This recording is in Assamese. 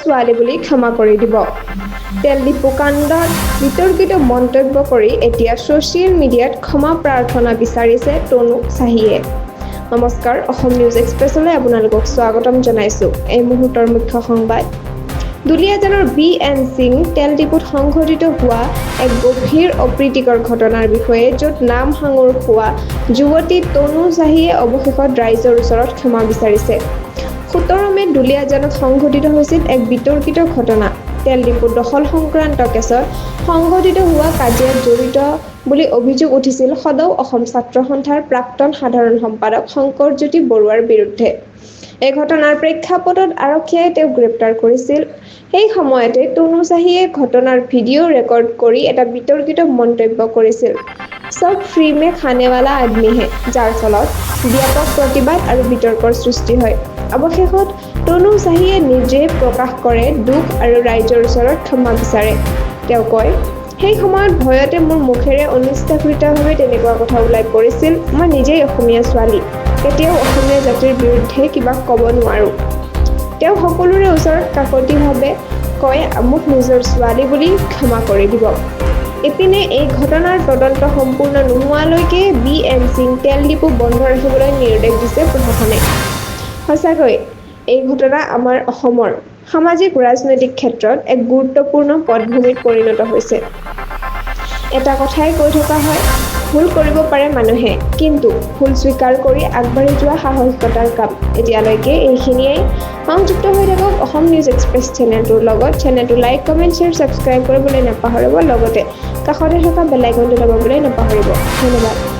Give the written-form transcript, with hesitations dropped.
ছোৱালী বুলি ক্ষমা কৰি দিব। তেল ডিপু কাণ্ডত বিতৰ্কিত মন্তব্য কৰি এতিয়া ছ'চিয়েল মিডিয়াত ক্ষমা প্ৰাৰ্থনা বিচাৰিছে তনু চাহিয়ে। নমস্কাৰ, অসম নিউজ এক্সপ্ৰেছলৈ আপোনালোকক স্বাগতম জনাইছোঁ। এই মুহূৰ্তৰ মুখ্য সংবাদ। দুলীয়াজানৰ BNC তেল ডিপুত সংঘটিত হোৱা এক গভীৰ অপ্ৰীতিকৰ ঘটনাৰ বিষয়ে য'ত নাম সাঙুৰ হোৱা যুৱতী তনু চাহিয়ে অৱশেষত ৰাইজৰ ওচৰত ক্ষমা বিচাৰিছে। 17 মে'ত দুলীয়াজানত সংঘটিত হৈছিল এক বিতৰ্কিত ঘটনা। তেল ডিপু দখল সংক্ৰান্ত কেছত সংঘটিত হোৱা কাজিয়াত জড়িত বুলি অভিযোগ উঠিছিল সদৌ অসম ছাত্ৰ সন্থাৰ প্ৰাক্তন সাধাৰণ সম্পাদক শংকৰজ্যোতি বৰুৱাৰ বিৰুদ্ধে। এই ঘটনাৰ প্ৰেক্ষাপটত আৰক্ষীয়ে তেওঁক গ্ৰেপ্তাৰ কৰিছিল। সেই সময়তে তনু চাহিয়ে ঘটনাৰ ভিডিঅ' ৰেকৰ্ড কৰি এটা বিতৰ্কিত মন্তব্য কৰিছিল, "সব ফ্ৰী মে খানে ৱালা আদমি হে", যাৰ ফলত ব্যাপক প্ৰতিবাদ আৰু বিতৰ্কৰ সৃষ্টি হয়। অৱশেষত তনু চাহিয়ে নিজে প্ৰকাশ কৰে দুখ আৰু ৰাইজৰ ওচৰত ক্ষমা বিচাৰে। তেওঁ কয়, "সেই সময়ত ভয়তে মোৰ মুখেৰে অনিচ্ছাকৃতভাৱে তেনেকুৱা কথা ওলাই পৰিছিল। মই নিজেই অসমীয়া ছোৱালী, কেতিয়াও অসমীয়া জাতিৰ বিৰুদ্ধে কিবা ক'ব নোৱাৰোঁ। তেওঁ সকলোৰে ওচৰত কাকতিভাৱে কয়, মোক নিজৰ ছোৱালী বুলি ক্ষমা কৰি দিব।" ইপিনে এই ঘটনাৰ তদন্ত সম্পূৰ্ণ নোহোৱালৈকে BNC তেল ডিপু বন্ধ ৰাখিবলৈ নিৰ্দেশ দিছে প্ৰশাসনে। সঁচাকৈ এই ঘটনা আমাৰ অসমৰ সামাজিক ৰাজনৈতিক ক্ষেত্ৰত এক গুৰুত্বপূৰ্ণ পটভূমিত পৰিণত হৈছে। এটা কথাই কৈ থকা হয়, ভুল কৰিব পাৰে মানুহে, কিন্তু ভুল স্বীকাৰ কৰি আগবাঢ়ি যোৱা সাহসিকতাৰ কাম। এতিয়ালৈকে এইখিনিয়েই। সংযুক্ত হৈ থাকক অসম নিউজ এক্সপ্ৰেছ চেনেলটোৰ লগত। চেনেলটো লাইক, কমেণ্ট, শ্বেয়াৰ, ছাবস্ক্ৰাইব কৰিবলৈ নাপাহৰিব। লগতে কাষতে থকা বেল আইকনটো দবাবলৈ নাপাহৰিব। ধন্যবাদ।